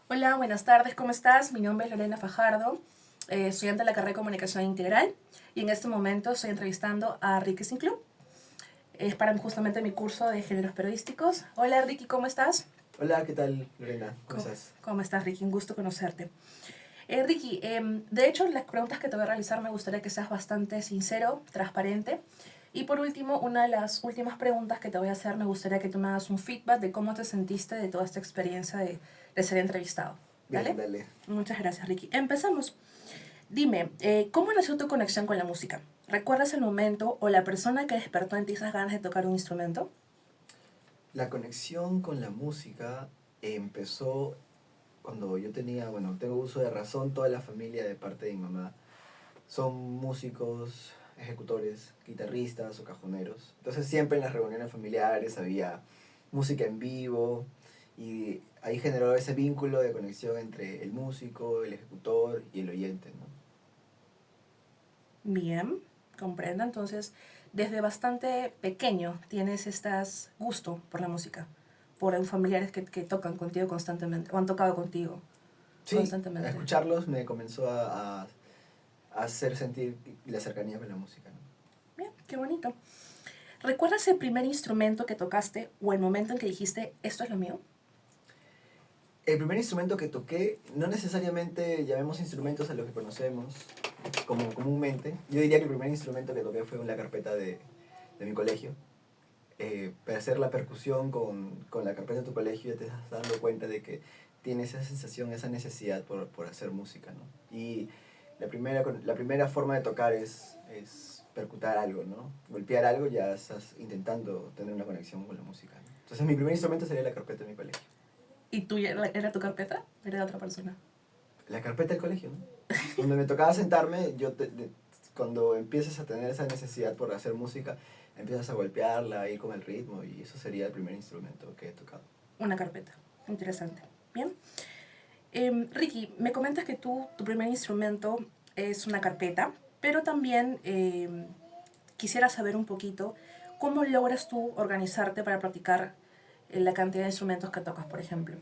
Hola, buenas tardes, ¿cómo estás? Mi nombre es Lorena Fajardo, estudiante de la carrera de Comunicación Integral y en este momento estoy entrevistando a Ricky Sinclub. Es para justamente mi curso de géneros periodísticos. Hola Ricky, ¿cómo estás? Hola, ¿qué tal, Lorena? ¿Cómo ¿Cómo, estás? cómo estás Ricky? Un gusto conocerte. Ricky, de hecho las preguntas que te voy a realizar me gustaría que seas bastante sincero, transparente. Y por último, una de las últimas preguntas que te voy a hacer, me gustaría que tú me hagas un feedback de cómo te sentiste de toda esta experiencia de ser entrevistado. Bien, ¿Dale? dale. Muchas gracias, Ricky. Empezamos. Dime, ¿cómo nació tu conexión con la música? ¿Recuerdas el momento o la persona que despertó en ti esas ganas de tocar un instrumento? La conexión con la música empezó cuando yo tenía, bueno, tengo uso de razón, toda la familia de parte de mi mamá son músicos, ejecutores, guitarristas o cajoneros. Entonces siempre en las reuniones familiares había música en vivo y ahí generó ese vínculo de conexión entre el músico, el ejecutor y el oyente, ¿no? Bien, comprendo. Entonces, desde bastante pequeño tienes este gusto por la música, por familiares que tocan contigo constantemente, o han tocado contigo Sí, a constantemente. escucharlos me comenzó a hacer sentir la cercanía con la música, ¿no? Bien, qué bonito. ¿Recuerdas el primer instrumento que tocaste o el momento en que dijiste, esto es lo mío? El primer instrumento que toqué, no necesariamente llamemos instrumentos a los que conocemos como comúnmente. Yo diría que el primer instrumento que toqué fue la carpeta de mi colegio. Para hacer la percusión con la carpeta de tu colegio ya te estás dando cuenta de que tienes esa sensación, esa necesidad por hacer música, ¿no? Y la primera forma de tocar es percutar algo, ¿no? Golpear algo, ya estás intentando tener una conexión con la música, ¿no? Entonces mi primer instrumento sería la carpeta de mi colegio. ¿Y tú era tu carpeta? ¿Era de otra persona? La carpeta del colegio, ¿no? Donde me tocaba sentarme, cuando empiezas a tener esa necesidad por hacer música, empiezas a golpearla, ir con el ritmo, y eso sería el primer instrumento que he tocado. Una carpeta. Interesante. Bien. Ricky, me comentas que tu primer instrumento es una carpeta, pero también quisiera saber un poquito cómo logras tú organizarte para practicar la cantidad de instrumentos que tocas, por ejemplo.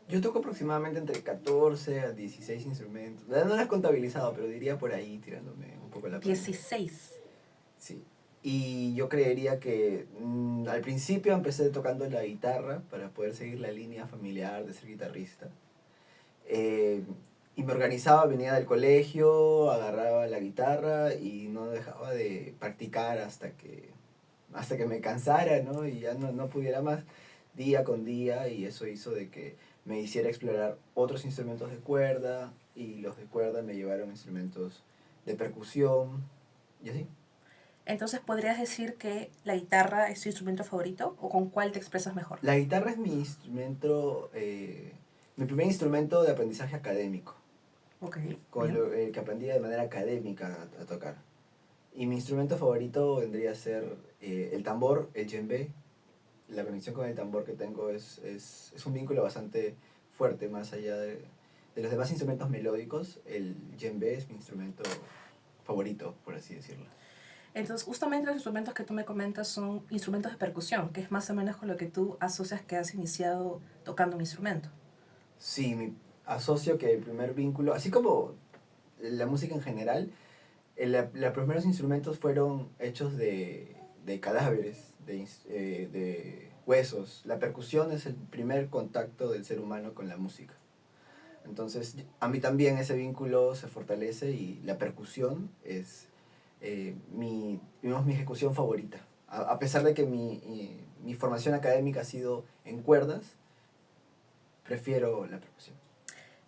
Yo toco aproximadamente entre 14 a 16 instrumentos. No lo he contabilizado, pero diría por ahí tirándome un poco la palma. 16. Sí. Y yo creería que al principio empecé tocando la guitarra para poder seguir la línea familiar de ser guitarrista. Eh, y me organizaba, venía del colegio, agarraba la guitarra y no dejaba de practicar hasta que me cansara, ¿no? Y ya no pudiera más día con día, y eso hizo de que me hiciera explorar otros instrumentos de cuerda, y los de cuerda me llevaron a instrumentos de percusión y así. Entonces, ¿podrías decir que la guitarra es tu instrumento favorito o con cuál te expresas mejor? La guitarra es mi primer instrumento de aprendizaje académico, Ok, con bien. el que aprendí de manera académica a tocar. Y mi instrumento favorito vendría a ser el tambor, el djembe. La conexión con el tambor que tengo es un vínculo bastante fuerte, más allá de los demás instrumentos melódicos. El djembe es mi instrumento favorito, por así decirlo. Entonces, justamente los instrumentos que tú me comentas son instrumentos de percusión, que es más o menos con lo que tú asocias que has iniciado tocando un instrumento. Sí, asocio que el primer vínculo, así como la música en general, los primeros instrumentos fueron hechos de cadáveres, de huesos. La percusión es el primer contacto del ser humano con la música. Entonces, a mí también ese vínculo se fortalece, y la percusión es digamos, mi ejecución favorita. A pesar de que mi formación académica ha sido en cuerdas, prefiero la percusión.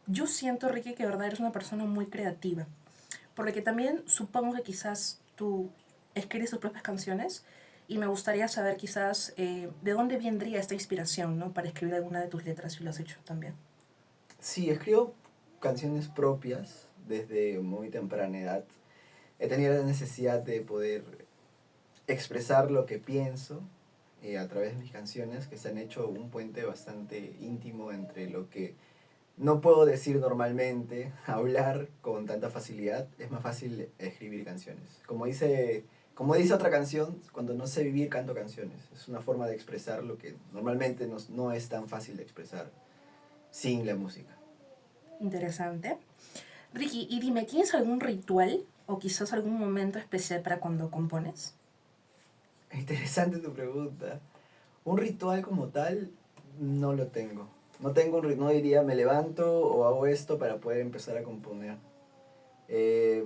Yo siento, Ricky, que de verdad eres una persona muy creativa, porque también supongo que quizás tú escribes tus propias canciones y me gustaría saber quizás de dónde vendría esta inspiración, ¿no? Para escribir alguna de tus letras, si lo has hecho también. Sí, escribo canciones propias desde muy temprana edad. He tenido la necesidad de poder expresar lo que pienso a través de mis canciones, que se han hecho un puente bastante íntimo entre lo que no puedo decir normalmente, hablar con tanta facilidad. Es más fácil escribir canciones. Como dice otra canción, cuando no sé vivir, canto canciones. Es una forma de expresar lo que normalmente no es tan fácil de expresar. sin la música. Interesante. Ricky, y dime, ¿tienes algún ritual o quizás algún momento especial para cuando compones? Interesante tu pregunta. Un ritual como tal, no lo tengo. No tengo un ritual, no diría me levanto o hago esto para poder empezar a componer. Eh,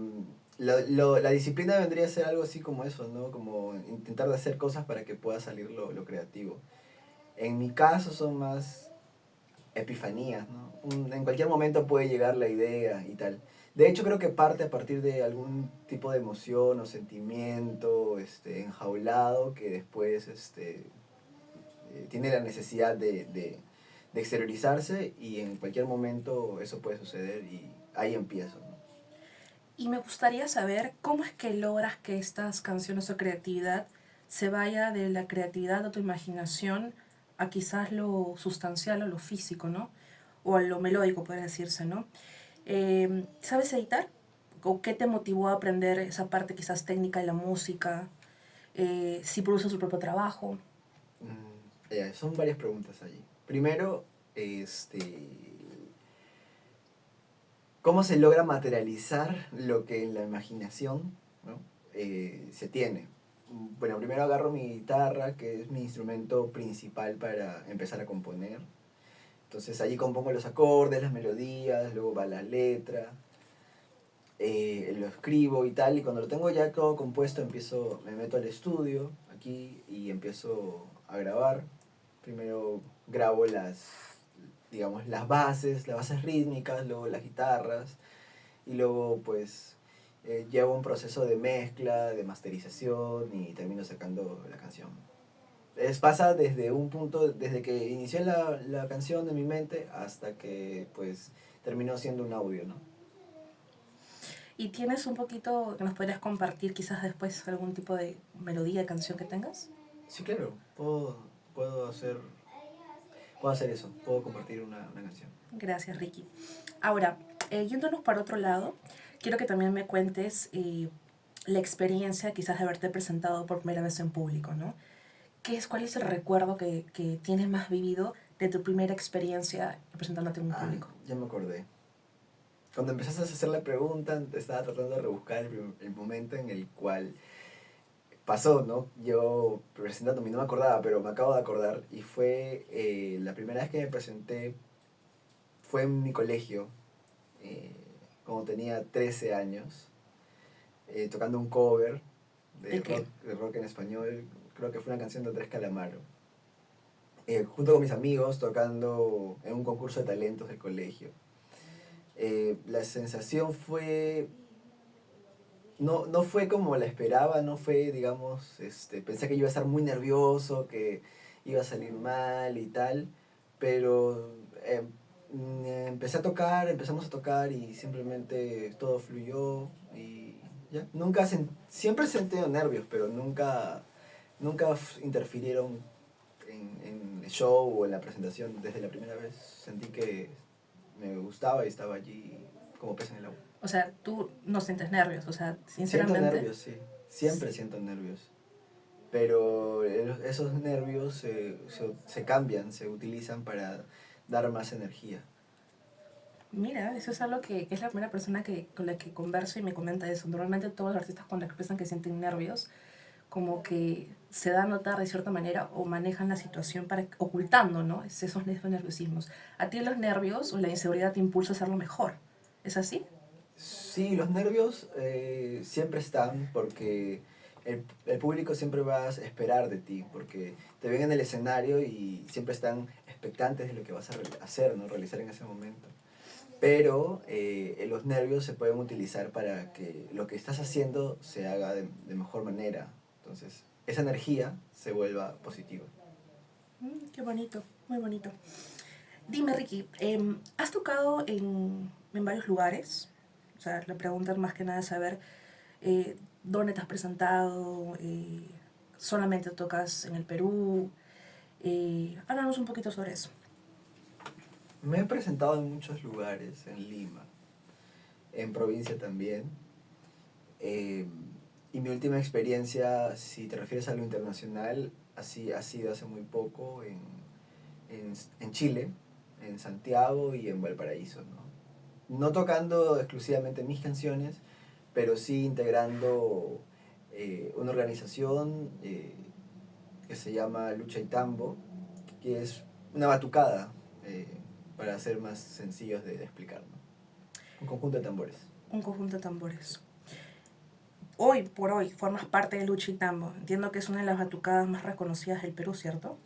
la disciplina vendría a ser algo así como eso, ¿no? Como intentar de hacer cosas para que pueda salir lo creativo. En mi caso son más epifanías, ¿no? En cualquier momento puede llegar la idea y tal. De hecho, creo que parte a partir de algún tipo de emoción o sentimiento enjaulado que después tiene la necesidad de exteriorizarse y en cualquier momento eso puede suceder y ahí empiezo, ¿no? Y me gustaría saber cómo es que logras que estas canciones o creatividad se vaya de la creatividad o tu imaginación a quizás lo sustancial o lo físico, ¿no? O a lo melódico, puede decirse, ¿no? ¿Sabes editar? ¿O qué te motivó a aprender esa parte quizás técnica de la música? Si produces tu propio trabajo. Son varias preguntas allí. Primero, este, ¿cómo se logra materializar lo que en la imaginación, ¿no? Se tiene? Bueno, primero agarro mi guitarra, que es mi instrumento principal para empezar a componer. Entonces allí compongo los acordes, las melodías, luego va la letra, lo escribo y tal, y cuando lo tengo ya todo compuesto me meto al estudio aquí y empiezo a grabar. Primero grabo digamos, las bases rítmicas, luego las guitarras, y luego pues llevo un proceso de mezcla, de masterización y termino sacando la canción. Pasa desde un punto, desde que inicié la canción en mi mente hasta que pues terminó siendo un audio, ¿no? ¿Y tienes un poquito que nos podrías compartir quizás después algún tipo de melodía, de canción que tengas? Sí, claro, puedo hacer, puedo hacer eso, puedo compartir una canción. Gracias, Ricky. Ahora, yéndonos para otro lado, quiero que también me cuentes la experiencia quizás de haberte presentado por primera vez en público, ¿no? ¿Cuál es el recuerdo que tienes más vivido de tu primera experiencia presentándote en un público? Ya me acordé. Cuando empezaste a hacer la pregunta, estaba tratando de rebuscar el momento en el cual pasó, ¿no? Yo presentándome, no me acordaba, pero me acabo de acordar. Y fue la primera vez que me presenté, fue en mi colegio, eh, cuando tenía 13 años, tocando un cover ¿De qué? de rock en español. Creo que fue una canción de Andrés Calamaro. Junto con mis amigos, tocando en un concurso de talentos del colegio. La sensación fue no fue como la esperaba, no fue, digamos, pensé que iba a estar muy nervioso, que iba a salir mal y tal, pero empecé a tocar, empezamos a tocar y simplemente todo fluyó y ya. Siempre sentí nervios, pero nunca interfirieron en el show o en la presentación. Desde la primera vez sentí que me gustaba y estaba allí como pez en el agua. O sea, tú no sientes nervios, o sea, Siento sinceramente. nervios, sí. Siempre siento nervios. Pero esos nervios se cambian, se utilizan para dar más energía. Mira, eso es algo que es la primera persona con la que converso y me comenta eso. Normalmente todos los artistas cuando expresan que sienten nervios, como que se da a notar de cierta manera o manejan la situación para ocultando, ¿no? Esos nerviosismos. A ti los nervios o la inseguridad te impulsa a hacerlo mejor. ¿Es así? Sí, los nervios siempre están porque el público siempre va a esperar de ti, porque te ven en el escenario y siempre están expectantes de lo que vas a hacer, ¿no? Realizar en ese momento. Pero los nervios se pueden utilizar para que lo que estás haciendo se haga de mejor manera. Entonces, esa energía se vuelva positiva. Qué bonito, muy bonito. Dime, Ricky, ¿has tocado en varios lugares? O sea, la pregunta más que nada es saber dónde te has presentado, solamente tocas en el Perú. Háblanos un poquito sobre eso. Me he presentado en muchos lugares, en Lima, en provincia también. eh, y mi última experiencia, si te refieres a lo internacional, así ha sido hace muy poco en Chile, en Santiago y en Valparaíso, no tocando exclusivamente mis canciones, pero sí integrando una organización que se llama Lucha y Tambo, que es una batucada, eh, para ser más sencillos de explicar, ¿no? Un conjunto de tambores. Un conjunto de tambores. Hoy por hoy formas parte de Lucha y Tambo. Entiendo que es una de las batucadas más reconocidas del Perú, ¿cierto?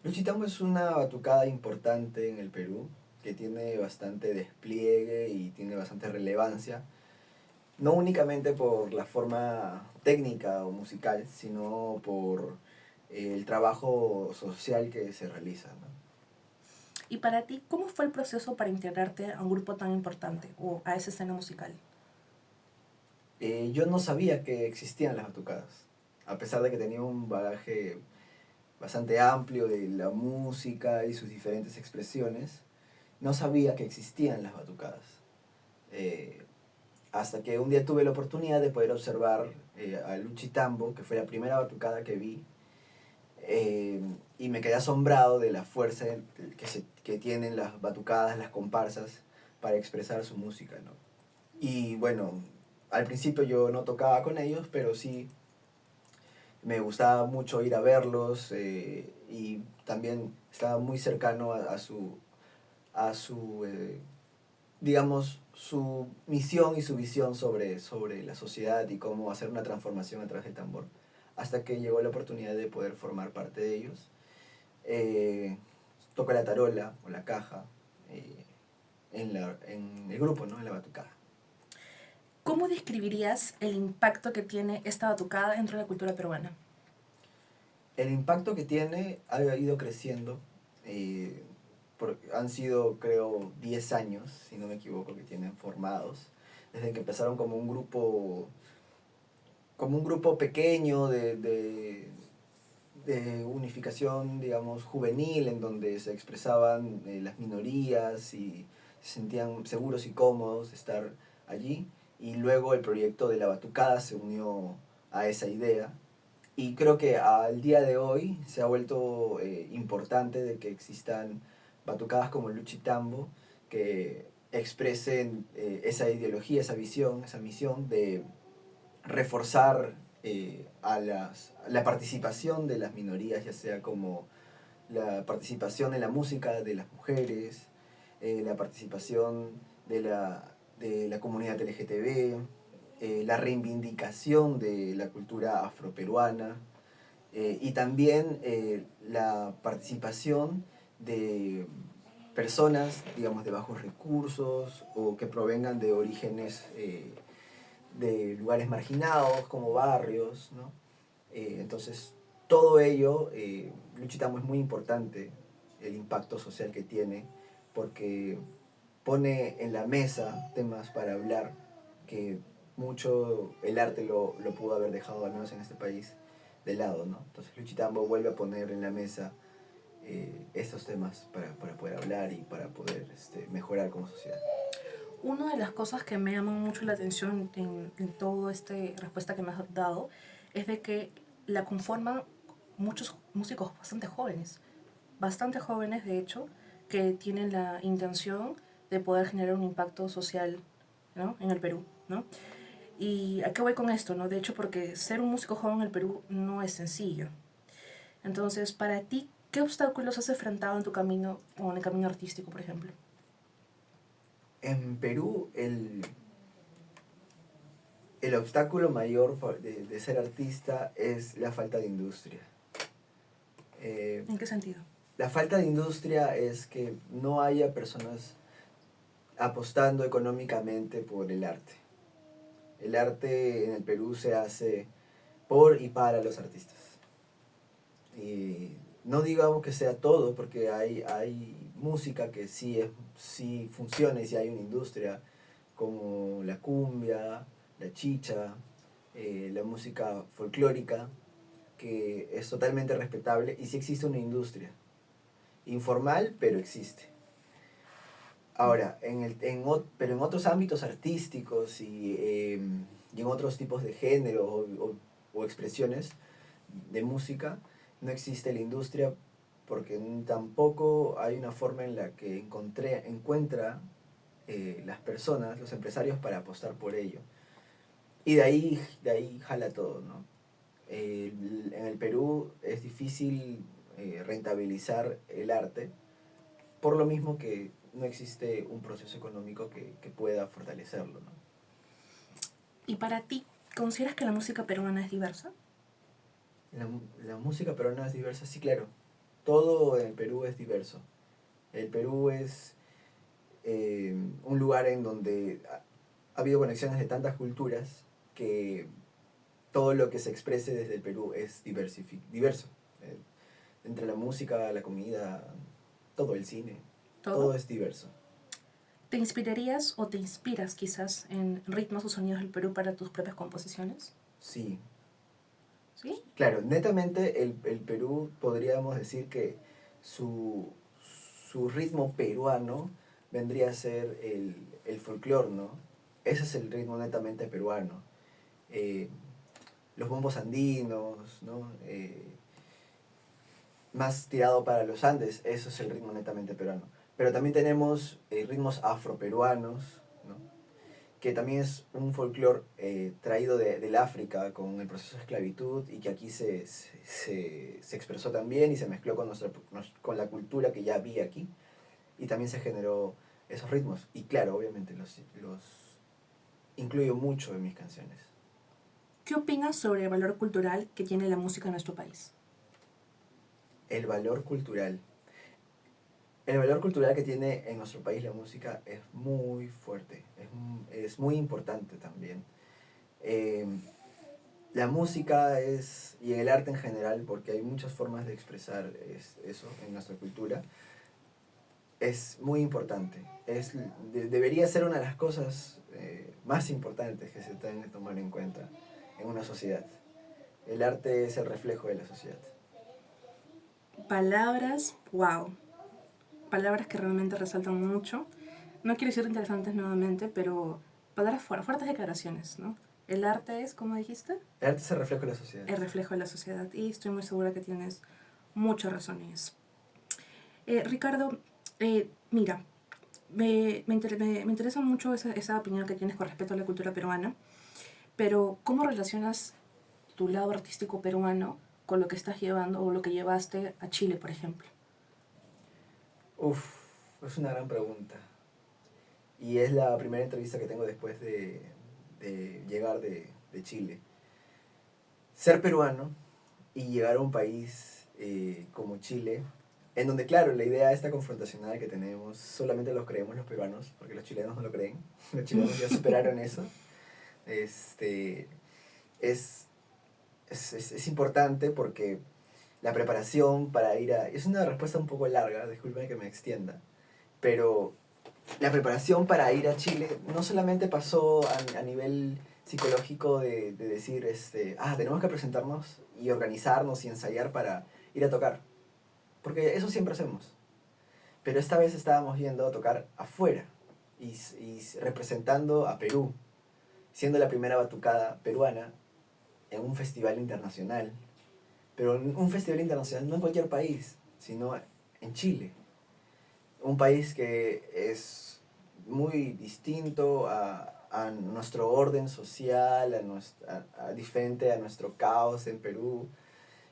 Lucha y Tambo es una batucada importante en el Perú, que tiene bastante despliegue y tiene bastante relevancia, no únicamente por la forma técnica o musical, sino por el trabajo social que se realiza, ¿no? Y para ti, ¿cómo fue el proceso para integrarte a un grupo tan importante o a esa escena musical? Yo no sabía que existían las batucadas, a pesar de que tenía un bagaje bastante amplio de la música y sus diferentes expresiones, no sabía que existían las batucadas. Eh, Hasta que un día tuve la oportunidad de poder observar a Luchi Tambo, que fue la primera batucada que vi, y me quedé asombrado de la fuerza que tienen las batucadas, las comparsas, para expresar su música, ¿no? Y bueno, al principio yo no tocaba con ellos, pero sí me gustaba mucho ir a verlos, y también estaba muy cercano a su digamos, su misión y su visión sobre la sociedad y cómo hacer una transformación a través del tambor, hasta que llegó la oportunidad de poder formar parte de ellos. Eh, Toco la tarola o la caja, en el grupo, ¿no? En la batucada. ¿Cómo describirías el impacto que tiene esta batucada dentro de la cultura peruana? El impacto que tiene ha ido creciendo. eh, Han sido, creo, 10 años, si no me equivoco, que tienen formados. Desde que empezaron como un grupo pequeño de unificación, digamos, juvenil, en donde se expresaban las minorías y se sentían seguros y cómodos de estar allí. Y luego el proyecto de la Batucada se unió a esa idea. Y creo que al día de hoy se ha vuelto importante de que existan batucadas como Luchitambo, que expresen esa ideología, esa visión, esa misión de reforzar la participación de las minorías, ya sea como la participación en la música de las mujeres, la participación de la comunidad LGTB, la reivindicación de la cultura afroperuana, y también la participación de personas, digamos, de bajos recursos o que provengan de orígenes de lugares marginados como barrios, ¿no? Entonces, todo ello, Luchitamo es muy importante, el impacto social que tiene, porque pone en la mesa temas para hablar que mucho el arte lo pudo haber dejado, al menos en este país, de lado, ¿no? Entonces Luchitambo vuelve a poner en la mesa estos temas para poder hablar y para poder mejorar como sociedad. Una de las cosas que me llaman mucho la atención en toda esta respuesta que me has dado es de que la conforman muchos músicos bastante jóvenes de hecho, que tienen la intención de poder generar un impacto social, ¿no? En el Perú, ¿no? ¿Y a qué voy con esto, no? De hecho, porque ser un músico joven en el Perú no es sencillo. Entonces, para ti, ¿qué obstáculos has enfrentado en tu camino o en el camino artístico, por ejemplo? En Perú, el obstáculo mayor de ser artista es la falta de industria. ¿En qué sentido? La falta de industria es que no haya personas apostando económicamente por el arte. El arte en el Perú se hace por y para los artistas. Y no digamos que sea todo, porque hay música que sí funciona y sí hay una industria, como la cumbia, la chicha, la música folclórica, que es totalmente respetable y sí existe una industria. Informal, pero existe. Ahora, pero en otros ámbitos artísticos y en otros tipos de género o expresiones de música, no existe la industria porque tampoco hay una forma en la que encuentra las personas, los empresarios, para apostar por ello. Y de ahí jala todo, ¿no? En el Perú es difícil rentabilizar el arte, por lo mismo que no existe un proceso económico que pueda fortalecerlo, ¿no? ¿Y para ti, consideras que la música peruana es diversa? La música peruana es diversa, sí, claro. Todo en el Perú es diverso. El Perú es un lugar en donde ha habido conexiones de tantas culturas que todo lo que se exprese desde el Perú es diverso. Eh, Entre la música, la comida, todo el cine, todo ¿Todo? es diverso. ¿Te inspirarías o te inspiras quizás en ritmos o sonidos del Perú para tus propias composiciones? Sí, ¿Sí? claro, netamente el Perú podríamos decir que su, su ritmo peruano vendría a ser el folclore, ¿no? Ese es el ritmo netamente peruano. Eh, los bombos andinos, ¿no? Más tirado para los Andes, eso es el ritmo netamente peruano. Pero también tenemos ritmos afroperuanos, ¿no? Que también es un folclore traído del África con el proceso de esclavitud y que aquí se expresó también y se mezcló con la cultura que ya había aquí y también se generó esos ritmos. Y claro, obviamente los incluyo mucho en mis canciones. ¿Qué opinas sobre el valor cultural que tiene la música en nuestro país? El valor cultural. El valor cultural que tiene en nuestro país la música es muy fuerte, es muy importante también. Eh, la música y el arte en general, porque hay muchas formas de expresar eso en nuestra cultura, es muy importante. Debería ser una de las cosas más importantes que se tienen que tomar en cuenta en una sociedad. El arte es el reflejo de la sociedad. Palabras, wow. Palabras que realmente resaltan mucho. No quiero decir interesantes nuevamente, pero palabras fuertes declaraciones, ¿no? El arte es, como dijiste, El arte es el reflejo de la sociedad. el reflejo de la sociedad. Y estoy muy segura que tienes mucha razón en eso. Ricardo, mira, me interesa mucho esa opinión que tienes con respecto a la cultura peruana, pero ¿cómo relacionas tu lado artístico peruano con lo que estás llevando o lo que llevaste a Chile, por ejemplo? Uf, es una gran pregunta. Y es la primera entrevista que tengo después de llegar de Chile. Ser peruano y llegar a un país como Chile, en donde, claro, la idea esta confrontacional que tenemos, solamente los creemos los peruanos, porque los chilenos no lo creen. Los chilenos ya superaron eso. Este, es, es importante porque la preparación para ir a... Es una respuesta un poco larga, disculpen que me extienda, pero la preparación para ir a Chile no solamente pasó a nivel psicológico de decir, tenemos que presentarnos y organizarnos y ensayar para ir a tocar, porque eso siempre hacemos. Pero esta vez estábamos yendo a tocar afuera y representando a Perú, siendo la primera batucada peruana en un festival internacional. Pero en un festival internacional no en cualquier país, sino en Chile. Un país que es muy distinto a nuestro orden social, diferente a nuestro caos en Perú.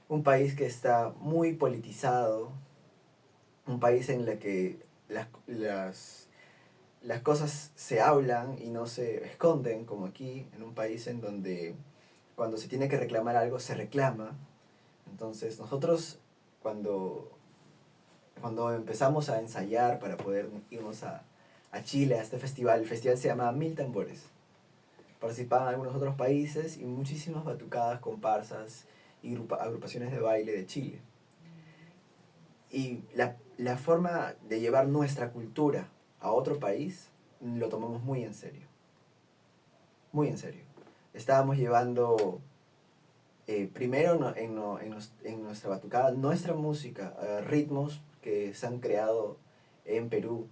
Un país que está muy politizado, un país en el que las cosas se hablan y no se esconden, como aquí, en un país en donde cuando se tiene que reclamar algo, se reclama. Entonces nosotros cuando empezamos a ensayar para poder irnos a Chile, a este festival, el festival se llama Mil Tambores. Participaban algunos otros países y muchísimas batucadas, comparsas y agrupaciones de baile de Chile. Y la forma de llevar nuestra cultura a otro país lo tomamos muy en serio. Muy en serio. Estábamos llevando primero en nuestra batucada nuestra música, ritmos que se han creado en Perú.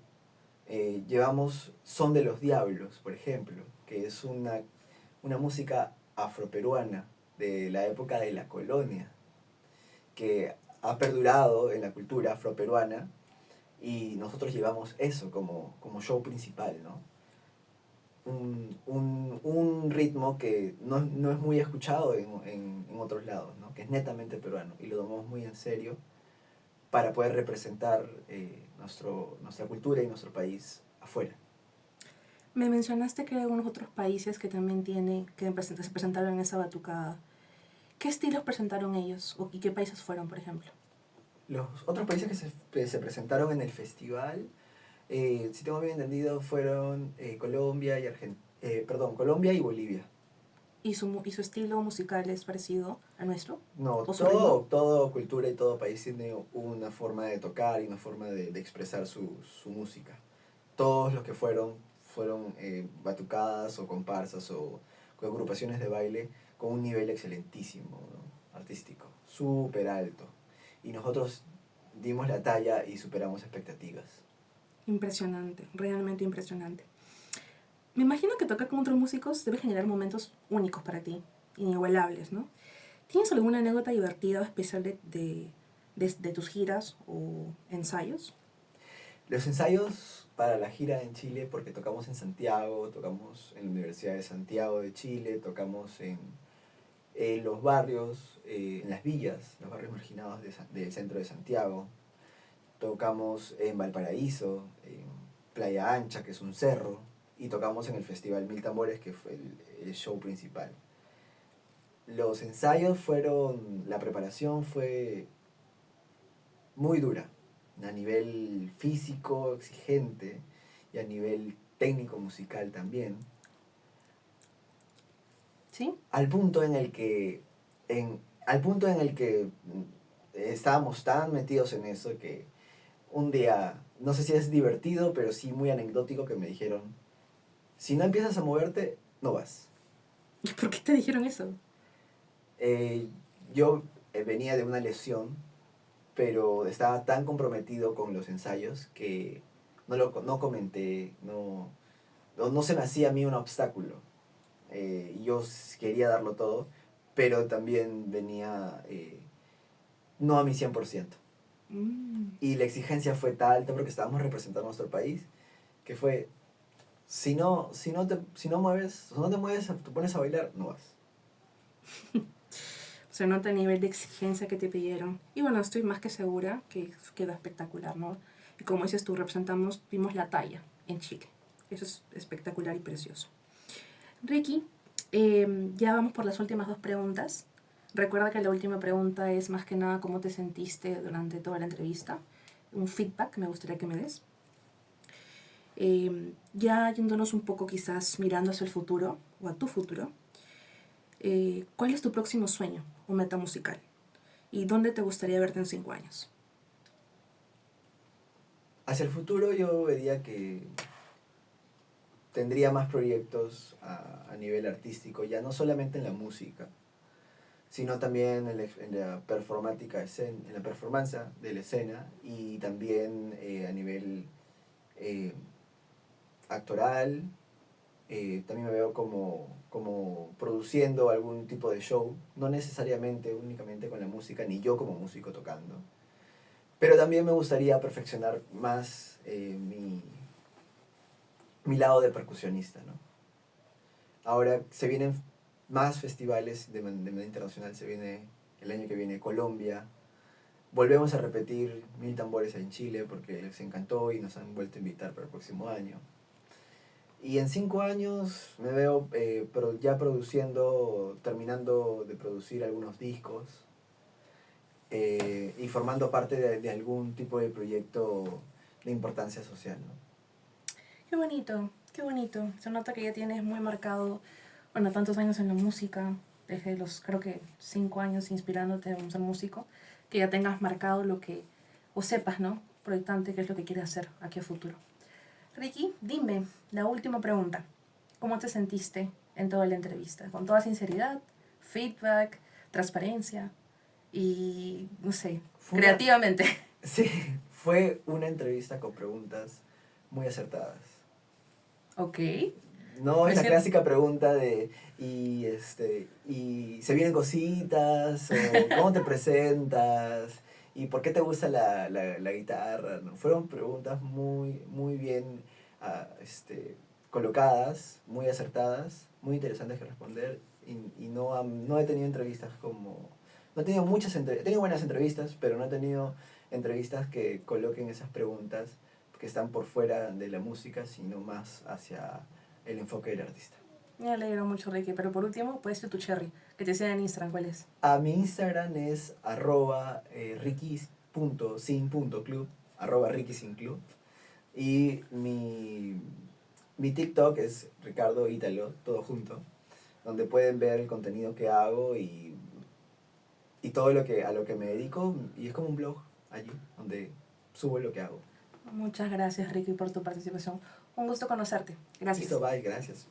Llevamos Son de los Diablos, por ejemplo, que es una música afroperuana de la época de la colonia, que ha perdurado en la cultura afroperuana y nosotros llevamos eso como show principal, ¿no? Un ritmo que no es muy escuchado en otros lados, ¿no? Que es netamente peruano y lo tomamos muy en serio para poder representar nuestra cultura y nuestro país afuera. Me mencionaste que hay algunos otros países que también tienen, se presentaron en esa batucada. ¿Qué estilos presentaron ellos? ¿Y qué países fueron, por ejemplo? Los otros países que se presentaron en el festival, si tengo bien entendido, fueron Colombia y Colombia y Bolivia. ¿Y su estilo musical es parecido al nuestro? No, ¿O su ritmo? todo cultura y todo país tiene una forma de tocar y una forma de expresar su música. Todos los que fueron batucadas o comparsas o agrupaciones de baile con un nivel excelentísimo, ¿no? Artístico, súper alto. Y nosotros dimos la talla y superamos expectativas. Impresionante, realmente impresionante. Me imagino que tocar con otros músicos debe generar momentos únicos para ti, inigualables, ¿no? ¿Tienes alguna anécdota divertida o especial de tus giras o ensayos? Los ensayos para la gira en Chile, porque tocamos en Santiago, tocamos en la Universidad de Santiago de Chile, tocamos en los barrios, en las villas, los barrios marginados del centro de Santiago. Tocamos en Valparaíso, en Playa Ancha, que es un cerro, y tocamos en el Festival Mil Tambores, que fue el show principal. Los ensayos la preparación fue muy dura, a nivel físico, exigente, y a nivel técnico musical también. ¿Sí? Al punto en el que, estábamos tan metidos en eso que un día, no sé si es divertido, pero sí muy anecdótico, que me dijeron, si no empiezas a moverte, no vas. ¿Y por qué te dijeron eso? Eh, yo venía de una lesión, pero estaba tan comprometido con los ensayos que no comenté, no se me hacía a mí un obstáculo. Yo quería darlo todo, pero también venía no a mi 100%. Y la exigencia fue tan alta porque estábamos representando a nuestro país, que fue, si no mueves, o no te mueves, te pones a bailar, no vas. Se nota el nivel de exigencia que te pidieron. Y bueno, estoy más que segura que quedó espectacular, ¿no? Y como dices tú, vimos la talla en Chile. Eso es espectacular y precioso. Ricky, ya vamos por las últimas dos preguntas. Recuerda que la última pregunta es más que nada cómo te sentiste durante toda la entrevista. Un feedback me gustaría que me des. Ya yéndonos un poco quizás mirando hacia el futuro o a tu futuro, ¿cuál es tu próximo sueño o meta musical? ¿Y dónde te gustaría verte en 5 años? Hacia el futuro yo vería que tendría más proyectos a nivel artístico, ya no solamente en la música, sino también en la en la performance de la escena, y también a nivel actoral. También me veo como produciendo algún tipo de show, no necesariamente únicamente con la música, ni yo como músico tocando. Pero también me gustaría perfeccionar más mi lado de percusionista, ¿no? Ahora se vienen más festivales de manera internacional, se viene el año que viene Colombia. Volvemos a repetir Mil Tambores en Chile porque les encantó y nos han vuelto a invitar para el próximo año. Y en 5 años me veo ya terminando de producir algunos discos y formando parte de algún tipo de proyecto de importancia social, ¿no? Qué bonito, qué bonito. Se nota que ya tienes muy marcado, bueno, tantos años en la música, desde los, creo que 5 años inspirándote en ser músico, que ya tengas marcado lo que, o sepas, ¿no? Proyectante, qué es lo que quieres hacer aquí a futuro. Ricky, dime, la última pregunta. ¿Cómo te sentiste en toda la entrevista? Con toda sinceridad, feedback, transparencia y, no sé, creativamente. Sí, fue una entrevista con preguntas muy acertadas. Ok. No es la clásica pregunta de y se vienen cositas, o cómo te presentas, ¿Y por qué te gusta la guitarra? ¿No? Fueron preguntas muy bien colocadas, muy acertadas, muy interesantes que responder. Y no, no he tenido entrevistas como... No he tenido he tenido buenas entrevistas, pero no he tenido entrevistas que coloquen esas preguntas que están por fuera de la música, sino más hacia el enfoque del artista. Me alegro mucho, Ricky. Pero por último, puedes ser tu cherry. Que te sigan en Instagram, ¿cuál es? A mi Instagram es @ricky.sin.club, @ricky_sin_club. Y mi TikTok es Ricardo Ítalo, todo junto, donde pueden ver el contenido que hago y todo a lo que me dedico. Y es como un blog allí, donde subo lo que hago. Muchas gracias, Ricky, por tu participación. Un gusto conocerte. Gracias. Listo, bye, gracias.